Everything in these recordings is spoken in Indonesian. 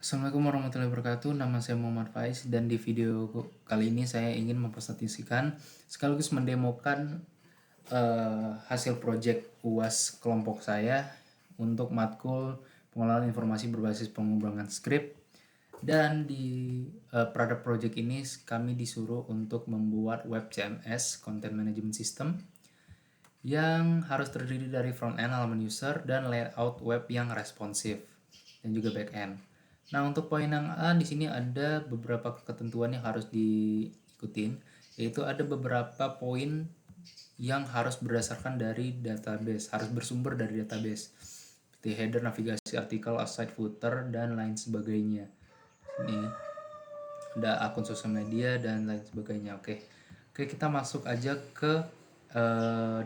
Assalamualaikum warahmatullahi wabarakatuh. Nama saya Muhammad Faiz dan di video kali ini saya ingin mempresentasikan sekaligus mendemokan hasil project UAS kelompok saya untuk matkul pengelolaan informasi berbasis pengembangan skrip. Dan di product project ini kami disuruh untuk membuat web CMS (Content Management System) yang harus terdiri dari front end halaman user dan layout web yang responsif dan juga back end. Nah, untuk poin yang A di sini ada beberapa ketentuan yang harus diikutin, yaitu ada beberapa poin yang harus berdasarkan dari database, harus bersumber dari database. Seperti header, navigasi, artikel, aside, footer, dan lain sebagainya. Ini ada akun sosial media dan lain sebagainya. Oke, kita masuk aja ke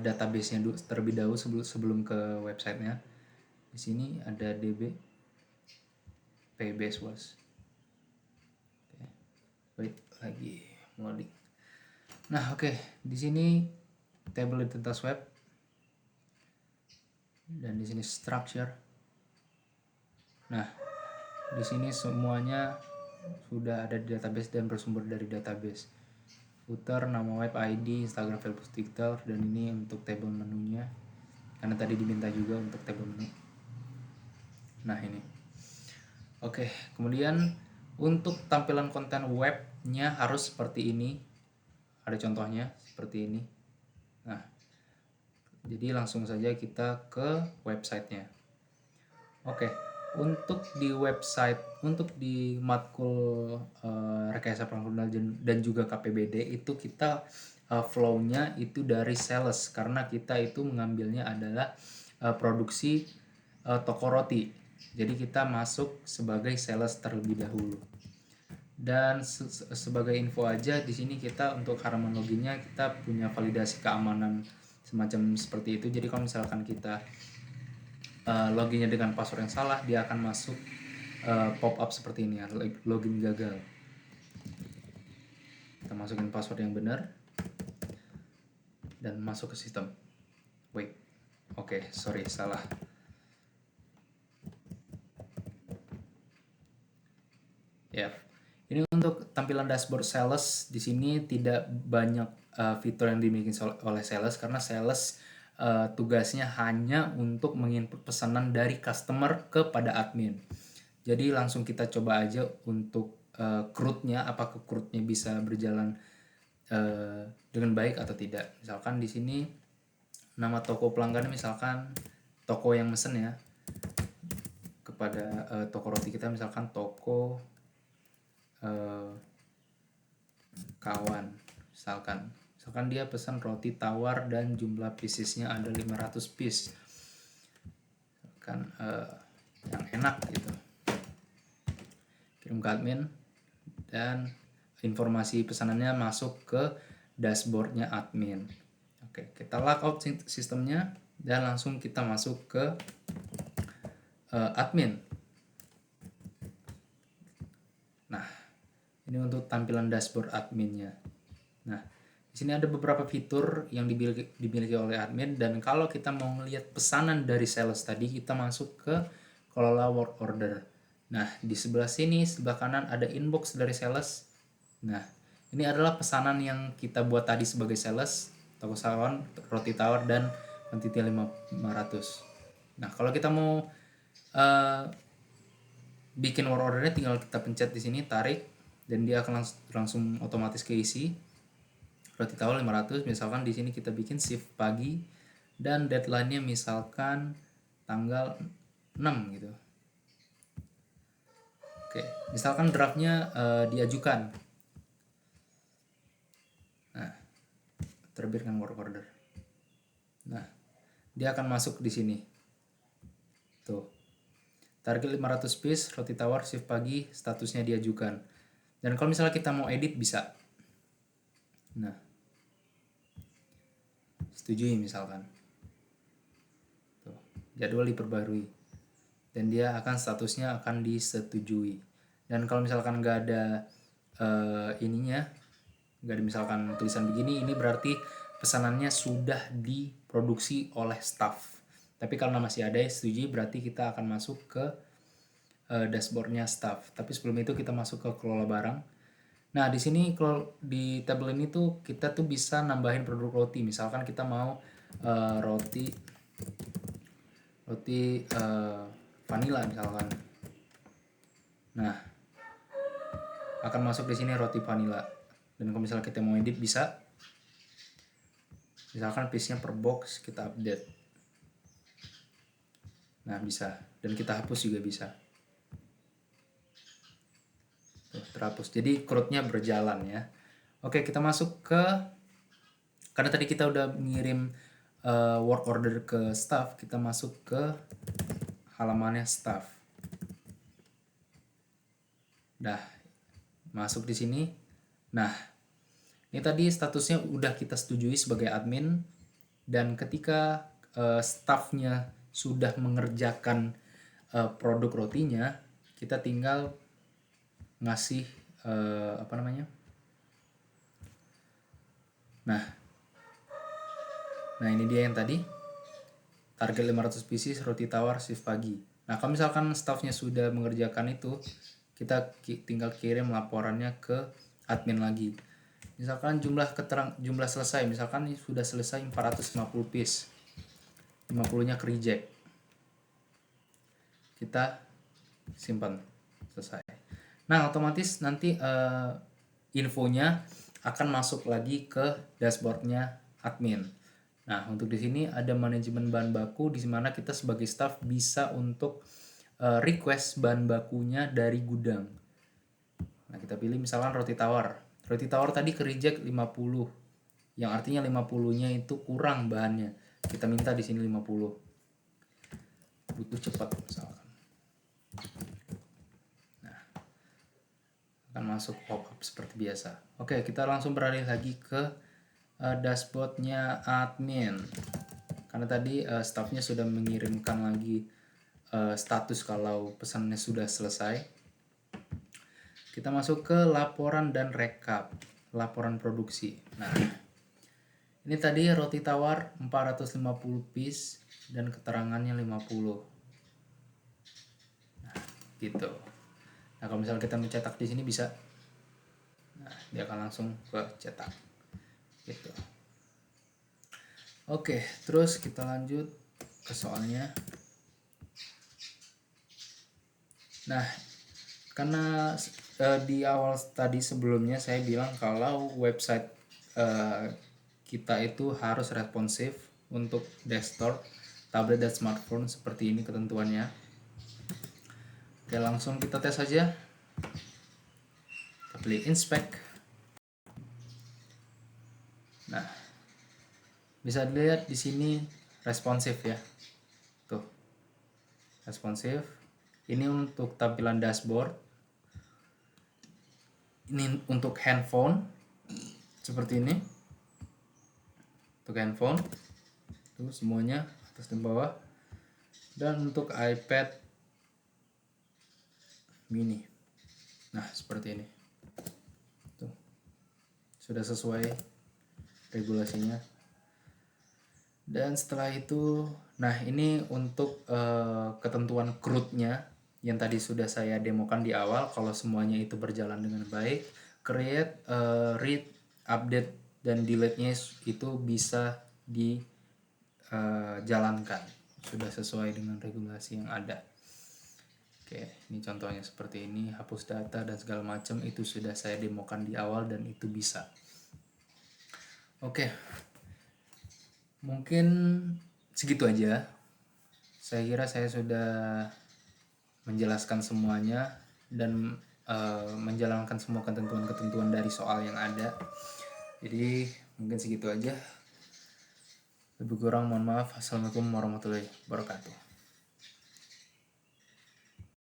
database-nya terlebih dahulu sebelum ke websitenya. Di sini ada DB PBS was. Wait lagi loading. Nah, di sini table identitas web dan di sini structure. Nah, di sini semuanya sudah ada di database dan bersumber dari database. Footer, nama web, ID, Instagram, Facebook, Twitter, dan ini untuk table menunya karena tadi diminta juga untuk table menu. Nah, ini. Kemudian untuk tampilan konten webnya harus seperti ini. Ada contohnya seperti ini. Nah, jadi langsung saja kita ke websitenya. Untuk di website, untuk di matkul rekayasa perangkat dan juga KPBD itu kita flow-nya itu dari sales, karena kita itu mengambilnya adalah produksi toko roti. Jadi kita masuk sebagai sales terlebih dahulu. Dan sebagai info aja di sini kita untuk halaman loginnya kita punya validasi keamanan semacam seperti itu. Jadi kalau misalkan kita loginnya dengan password yang salah, dia akan masuk pop up seperti ini ya, login gagal. Kita masukin password yang benar dan masuk ke sistem. Sorry, salah. Ini untuk tampilan dashboard sales. Di sini tidak banyak fitur yang dimiliki oleh sales karena sales tugasnya hanya untuk menginput pesanan dari customer kepada admin. Jadi langsung kita coba aja untuk CRUD-nya, apakah CRUD-nya bisa berjalan dengan baik atau tidak. Misalkan di sini nama toko pelanggan, misalkan toko yang mesen ya, kepada toko roti kita, misalkan toko kawan, misalkan dia pesan roti tawar dan jumlah piecesnya ada 500 piece, kan yang enak gitu, kirim ke admin dan informasi pesanannya masuk ke dashboardnya admin. Kita logout sistemnya dan langsung kita masuk ke admin. Nah, ini untuk tampilan dashboard adminnya. Nah, di sini ada beberapa fitur yang dimiliki oleh admin, dan kalau kita mau melihat pesanan dari sales tadi, kita masuk ke kelola work order. Nah, di sebelah sini, sebelah kanan ada inbox dari sales. Nah, ini adalah pesanan yang kita buat tadi sebagai sales, toko sawan, roti tawar, dan quantity 500. Nah, kalau kita mau bikin work ordernya, tinggal kita pencet di sini, tarik, dan dia akan langsung otomatis keisi. Roti tawar 500, misalkan di sini kita bikin shift pagi dan deadline-nya misalkan tanggal 6 gitu. Misalkan draft-nya diajukan. Nah, terbitkan work order. Nah, dia akan masuk di sini. Tuh. Target 500 piece, roti tawar, shift pagi, statusnya diajukan. Dan kalau misalnya kita mau edit bisa. Nah, setujui misalkan. Tuh, jadwal diperbarui. Dan dia akan statusnya akan disetujui. Dan kalau misalkan nggak ada ininya, nggak ada misalkan tulisan begini, ini berarti pesanannya sudah diproduksi oleh staff. Tapi karena masih ada setujui, berarti kita akan masuk ke dashboardnya staff. Tapi sebelum itu kita masuk ke kelola barang. Nah, di sini di tabel ini tuh kita tuh bisa nambahin produk roti. Misalkan kita mau roti vanilla misalkan. Nah, akan masuk di sini roti vanilla. Dan kalau misalnya kita mau edit bisa. Misalkan piece-nya per box kita update. Nah, bisa. Dan kita hapus juga bisa. Tuh, terhapus. Jadi CRUD-nya berjalan ya. Oke, kita masuk ke, karena tadi kita udah ngirim work order ke staff, kita masuk ke halamannya staff. Nah, masuk di sini. Nah, ini tadi statusnya udah kita setujui sebagai admin, dan ketika staffnya sudah mengerjakan produk rotinya, kita tinggal ngasih Nah ini dia yang tadi target 500 pieces roti tawar shift pagi. Nah kalau misalkan staffnya sudah mengerjakan itu, kita tinggal kirim laporannya ke admin lagi. Misalkan jumlah selesai, misalkan sudah selesai 450 piece, 50-nya ke reject, kita simpan, selesai. Nah otomatis nanti infonya akan masuk lagi ke dashboardnya admin. Nah untuk di sini ada manajemen bahan baku, di mana kita sebagai staff bisa untuk request bahan bakunya dari gudang. Nah kita pilih misalkan roti tawar. Roti tawar tadi ke reject 50, yang artinya 50-nya itu kurang bahannya. Kita minta di sini 50. Butuh cepat misalkan. Nah, akan masuk pop-up seperti biasa. Oke, kita langsung beralih lagi ke dashboardnya admin. Karena tadi staffnya sudah mengirimkan lagi status kalau pesannya sudah selesai. Kita masuk ke laporan dan rekap, laporan produksi. Nah, ini tadi roti tawar 450 piece dan keterangannya 50. Nah, gitu. Nah, kalau misalnya kita mencetak di sini bisa. Nah, dia akan langsung ke cetak. Gitu. Oke, terus kita lanjut ke soalnya. Nah, karena di awal tadi sebelumnya saya bilang kalau website kita itu harus responsif untuk desktop, tablet, dan smartphone seperti ini ketentuannya. Oke, langsung kita tes saja. Kita pilih inspect. Nah, bisa dilihat di sini responsif ya. Tuh, responsif. Ini untuk tampilan dashboard. Ini untuk handphone seperti ini, untuk handphone tuh semuanya atas dan bawah, dan untuk iPad mini. Nah seperti ini tuh, sudah sesuai regulasinya. Dan setelah itu, nah ini untuk ketentuan CRUD-nya yang tadi sudah saya demokan di awal. Kalau semuanya itu berjalan dengan baik, create, read, update, dan delete-nya itu bisa dijalankan. Sudah sesuai dengan regulasi yang ada. Oke, ini contohnya seperti ini, hapus data dan segala macam itu sudah saya demokan di awal dan itu bisa. Oke, mungkin segitu aja. Saya kira saya sudah menjelaskan semuanya dan menjalankan semua ketentuan-ketentuan dari soal yang ada. Jadi mungkin segitu aja. Lebih kurang mohon maaf. Assalamualaikum warahmatullahi wabarakatuh.